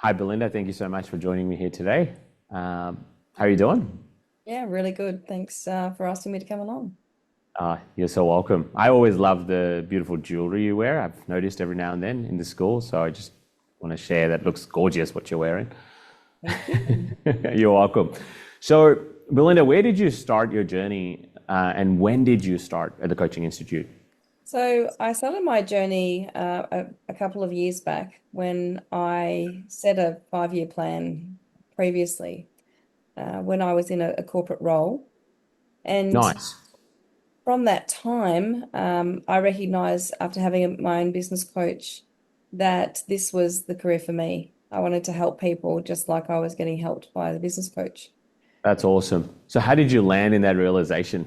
Hi, Belinda. Thank you so much for joining me here today. How are you doing? Yeah, really good. Thanks for asking me to come along. You're so welcome. I always love the beautiful jewelry you wear. I've noticed every now and then in the school, so I just want to share that looks gorgeous what you're wearing. Thank you. You're welcome. So, Belinda, where did you start your journey, and when did you start at the Coaching Institute? So I started my journey a couple of years back when I set a 5-year plan previously when I was in a corporate role. And Nice. from that time, I recognized after having my own business coach that this was the career for me. I wanted to help people just like I was getting helped by the business coach. That's awesome. So, how did you land in that realization?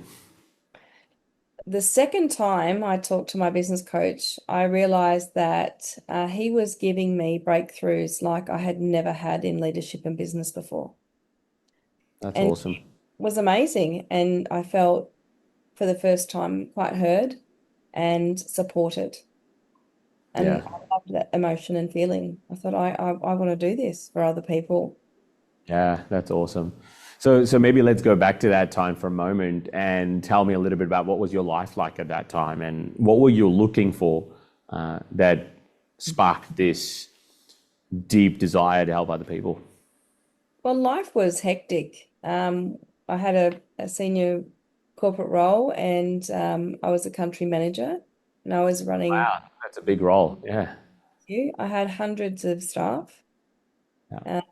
The second time I talked to my business coach, I realized that he was giving me breakthroughs like I had never had in leadership and business before. That's And it awesome. was amazing. And I felt for the first time quite heard and supported. And Yeah. I loved that emotion and feeling. I thought, I want to do this for other people. Yeah, that's awesome. So maybe let's go back to that time for a moment and tell me a little bit about what was your life like at that time and what were you looking for that sparked this deep desire to help other people? Well, life was hectic. I had a senior corporate role and I was a country manager and I was running Wow, that's a big role. Yeah. I had hundreds of staff. Yeah.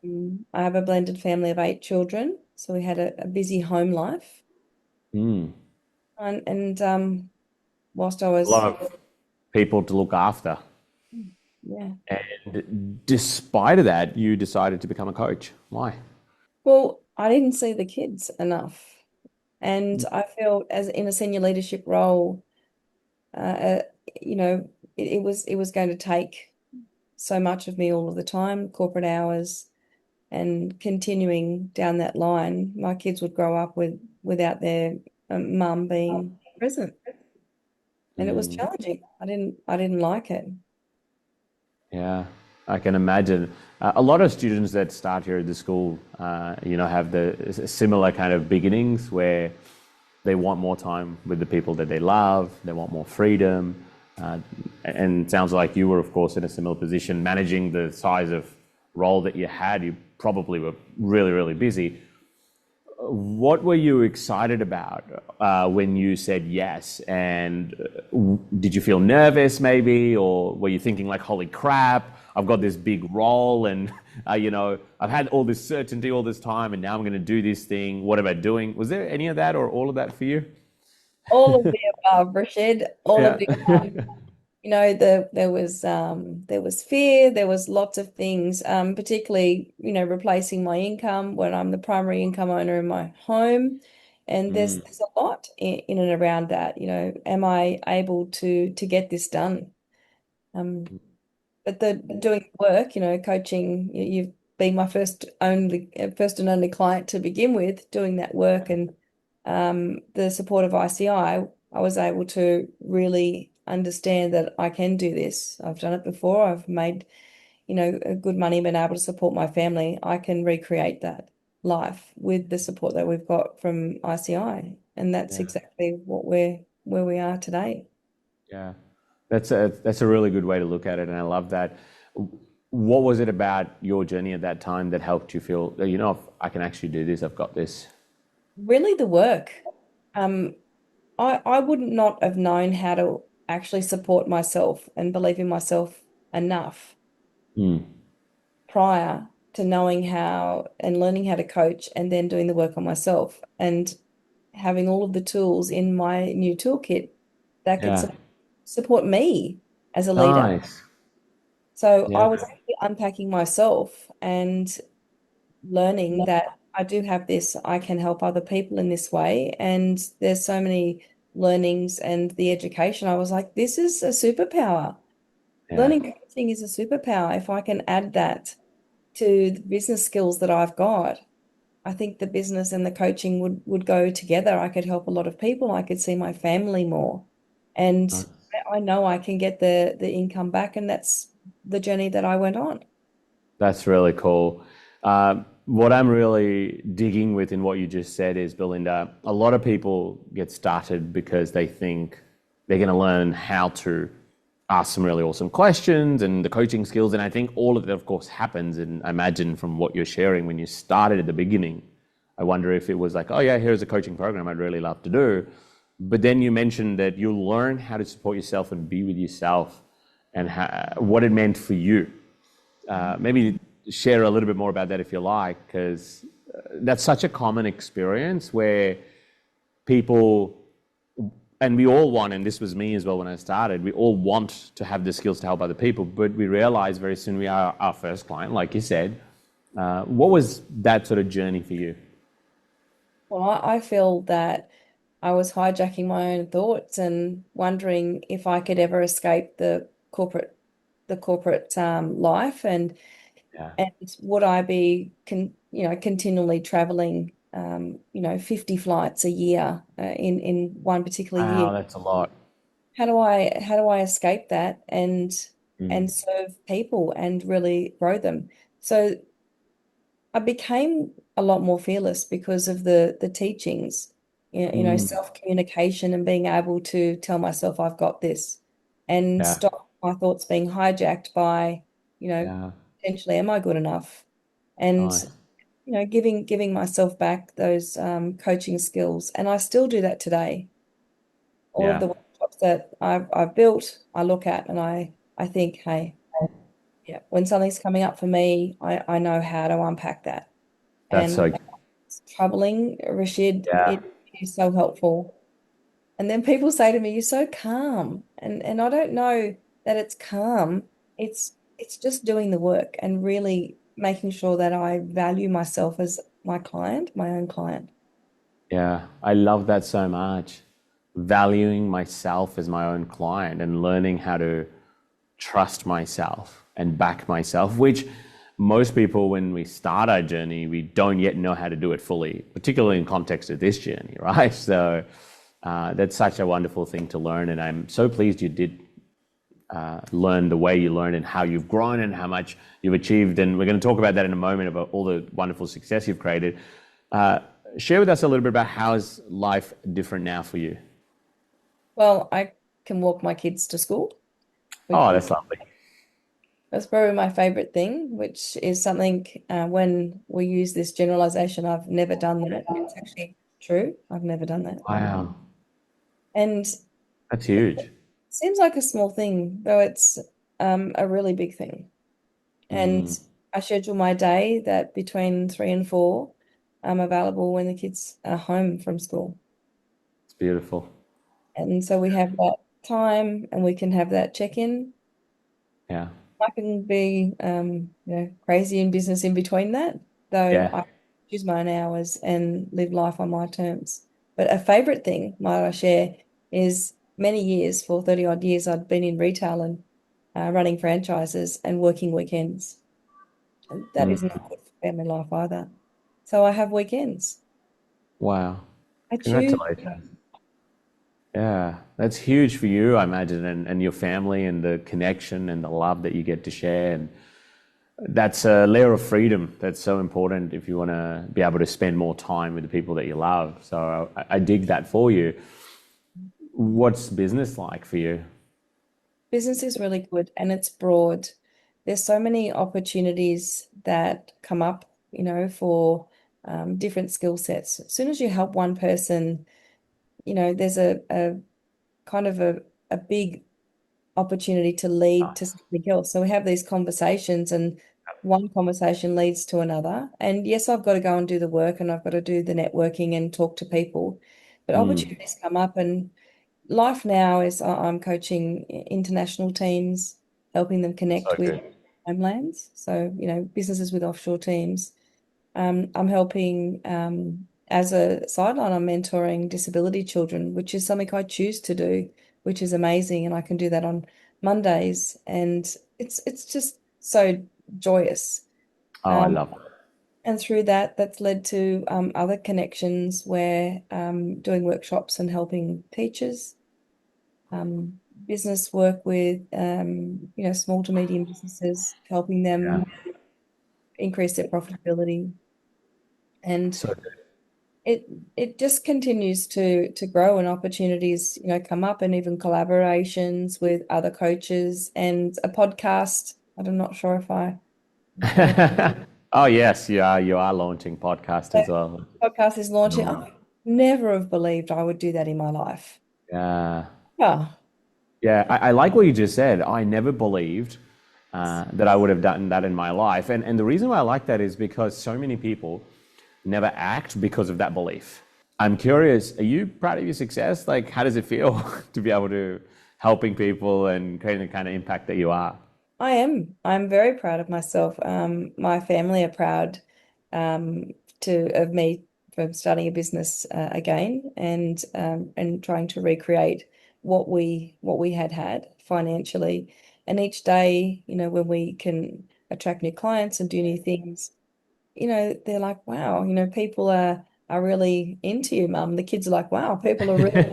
I have a blended family of 8 children, so we had a busy home life. Mm. And whilst I A lot was, of people to look after. yeah, And despite of that, you decided to become a coach. Why? well, I didn't see the kids enough. And I felt as in a senior leadership role, uh, uh, you know, it was going to take so much of me all of the time, corporate hours, and continuing down that line, my kids would grow up without their mum being present, and it was Mm. challenging. I didn't like it. Yeah, I can imagine. A lot of students that start here at the school, have the similar kind of beginnings where they want more time with the people that they love, they want more freedom. And it sounds like you were, of course, in a similar position, managing the size of role that you had. You probably were really, really busy. What were you excited about when you said yes? And did you feel nervous maybe? Or were you thinking like, holy crap, I've got this big role and, I've had all this certainty all this time and now I'm going to do this thing. What am I doing? Was there any of that or all of that for you? All of the above, Rashid, all of Yeah. the above. There was fear, there was lots of things, particularly, replacing my income when I'm the primary income owner in my home. And there's Mm, there's a lot in and around that. Am I able to get this done? Um, but the doing work, coaching, you've been my first and only client to begin with, doing that work and the support of ICI, I was able to really understand that I can do this. I've done it before. I've made, a good money, been able to support my family. I can recreate that life with the support that we've got from ICI. And that's yeah. exactly where we are today. Yeah. That's a really good way to look at it, and I love that. What was it about your journey at that time that helped you feel that, if I can actually do this, I've got this? Really the work. Um, I would not have known how to actually support myself and believe in myself enough Mm. prior to knowing how and learning how to coach and then doing the work on myself and having all of the tools in my new toolkit that could Yeah. support me as a leader. Nice. So Yeah. I was actually unpacking myself and learning that I do have this, I can help other people in this way. And there's so many learnings and the education. I was like, this is a superpower. Yeah. Learning coaching is a superpower. If I can add that to the business skills that I've got, I think the business and the coaching would go together. I could help a lot of people. I could see my family more. And I know I can get the income back, and that's the journey that I went on. That's really cool. What I'm really digging with in what you just said is, Belinda, a lot of people get started because they think they're going to learn how to ask some really awesome questions and the coaching skills. And I think all of that, of course, happens. And I imagine from what you're sharing when you started at the beginning, I wonder if it was like, oh, yeah, here's a coaching program I'd really love to do. But then you mentioned that you learn how to support yourself and be with yourself and what it meant for you. Maybe share a little bit more about that if you like, because that's such a common experience where people, and we all want, and this was me as well when I started, we all want to have the skills to help other people, but we realize very soon we are our first client, like you said. What was that sort of journey for you? Well, I feel that I was hijacking my own thoughts and wondering if I could ever escape the corporate life, Yeah. and would I be continually traveling 50 flights a year in one particular year. Wow, that's a lot. How do I escape that and Mm. serve people and really grow them? So I became a lot more fearless because of the teachings, Mm. self-communication and being able to tell myself I've got this and Yeah. stop my thoughts being hijacked by, Yeah. potentially, am I good enough? And, Nice. giving myself back those coaching skills. And I still do that today. All of Yeah. the workshops that I've built, I look at and I think, hey, yeah, when something's coming up for me, I know how to unpack that. That's And so. it's troubling, Rashid, Yeah. it is so helpful. And then people say to me, "You're so calm." And I don't know that it's calm. It's just doing the work and really making sure that I value myself as my client, my own client. Yeah. I love that so much. Valuing myself as my own client and learning how to trust myself and back myself, which most people, when we start our journey, we don't yet know how to do it fully, particularly in context of this journey, right? So that's such a wonderful thing to learn. And I'm so pleased you did learn the way you learned and how you've grown and how much you've achieved. And we're going to talk about that in a moment about all the wonderful success you've created. Uh, Share with us a little bit about how is life different now for you? Well, I can walk my kids to school, which Oh, that's lovely. that's probably my favorite thing, which is something when we use this generalization, I've never done that. It's actually true. I've never done that. Wow, And that's it huge. seems like a small thing, though it's a really big thing. And Mm, I schedule my day that between 3 and 4, I'm available when the kids are home from school. it's beautiful. And so we have that time and we can have that check-in. Yeah, I can be, crazy in business in between that, though yeah. I choose my own hours and live life on my terms. But a favorite thing, might I share, is many years, for 30 odd years, I'd been in retail and running franchises and working weekends. And that is Mm, not good for family life either. So I have weekends. wow, I choose. congratulations. Yeah, that's huge for you, I imagine, and your family and the connection and the love that you get to share. And that's a layer of freedom that's so important if you want to be able to spend more time with the people that you love. So I dig that for you. What's business like for you? Business is really good and it's broad. There's so many opportunities that come up, for different skill sets. As soon as you help one person, there's a kind of a big opportunity to lead to Nice. something else. So we have these conversations, and one conversation leads to another. And yes, I've got to go and do the work and I've got to do the networking and talk to people, but Mm, opportunities come up. And life now is I'm coaching international teams, helping them so connect with good. homelands. So, businesses with offshore teams. I'm helping, as a sideline, I'm mentoring disability children, which is something I choose to do, which is amazing. And I can do that on Mondays. And it's just so joyous. Oh, I Um, love it. and through that, that's led to other connections where doing workshops and helping teachers, business work with, small to medium businesses, helping them Yeah. increase their profitability. And So it it just continues to grow, and opportunities, come up, and even collaborations with other coaches and a podcast. I'm not sure if I'm sure if oh yes, you are launching podcast as that well. podcast is launching. No. I never have believed I would do that in my life. Yeah. Yeah. Yeah, I like what you just said. I never believed that I would have done that in my life. And the reason why I like that is because so many people never act because of that belief. I'm curious, are you proud of your success? Like, how does it feel to be able to helping people and creating the kind of impact that you are? I am. I'm very proud of myself. My family are proud um, to of me for starting a business again, and trying to recreate what we had financially. And each day, when we can attract new clients and do new things, they're like, wow, people are really into you, mum. The kids are like, wow, people are really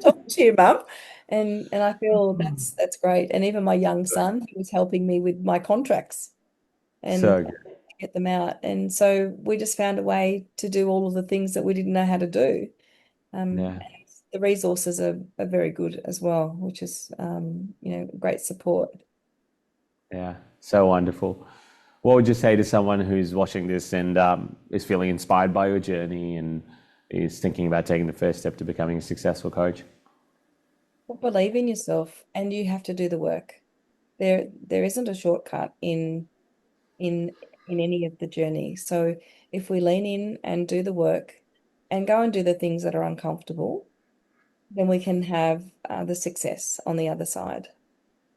talking to you, mum. And I feel that's great. And even my young son, he was helping me with my contracts and So good. get them out. And so we just found a way to do all of the things that we didn't know how to do. Yeah, And the resources are very good as well, which is great support. yeah, so wonderful. What would you say to someone who's watching this and is feeling inspired by your journey and is thinking about taking the first step to becoming a successful coach? Believe in yourself, and you have to do the work. There isn't a shortcut in in any of the journey. So if we lean in and do the work and go and do the things that are uncomfortable, then we can have the success on the other side.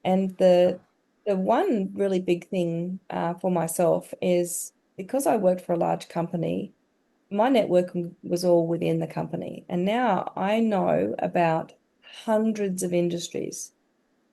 And the one really big thing for myself is because I worked for a large company, my networking was all within the company. And now I know about hundreds of industries,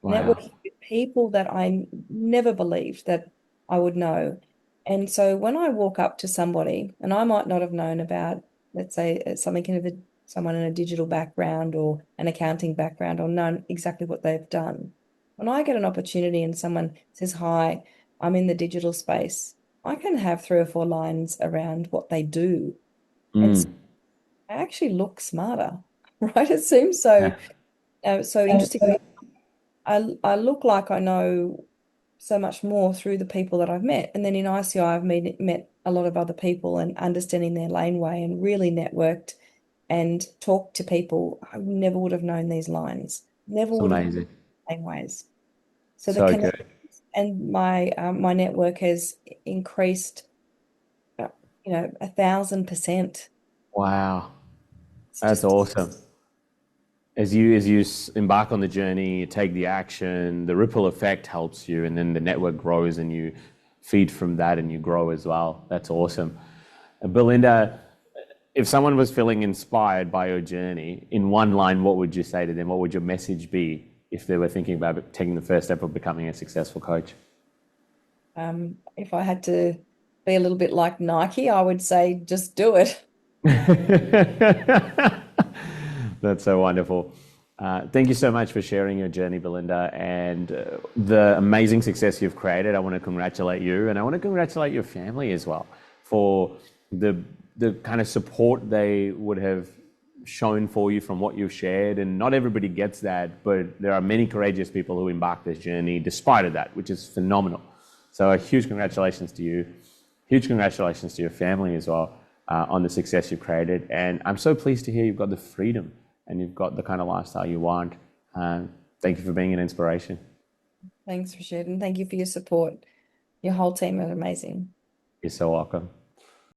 Wow. networking with people that I never believed that I would know. And so when I walk up to somebody, and I might not have known about, let's say, something in someone in a digital background or an accounting background, or known exactly what they've done. When I get an opportunity and someone says, "Hi, I'm in the digital space," I can have three or four lines around what they do. And so Mm. I actually look smarter, right? It seems so interesting. I look like I know so much more through the people that I've met. And then in ICI, I've met a lot of other people, and understanding their laneway, and really networked and talked to people. I never would have known these lines, never It's would have known amazing. laneways. So the So connect good. and my network has increased, uh, 1,000%. Wow. It's That's just awesome. As you embark on the journey, you take the action, the ripple effect helps you, and then the network grows, and you feed from that, and you grow as well. That's awesome. Belinda, if someone was feeling inspired by your journey, in one line, what would you say to them? What would your message be if they were thinking about taking the first step of becoming a successful coach? if I had to be a little bit like Nike, I would say just do it. That's so wonderful. Thank you so much for sharing your journey, Belinda, and the amazing success you've created. I want to congratulate you, and I want to congratulate your family as well for the the kind of support they would have shown for you from what you've shared. And not everybody gets that, but there are many courageous people who embark this journey despite of that, which is phenomenal. So a huge congratulations to you. Huge congratulations to your family as well on the success you've created. And I'm so pleased to hear you've got the freedom and you've got the kind of lifestyle you want. Thank you for being an inspiration. Thanks, Rashid, and thank you for your support. Your whole team are amazing. You're so welcome.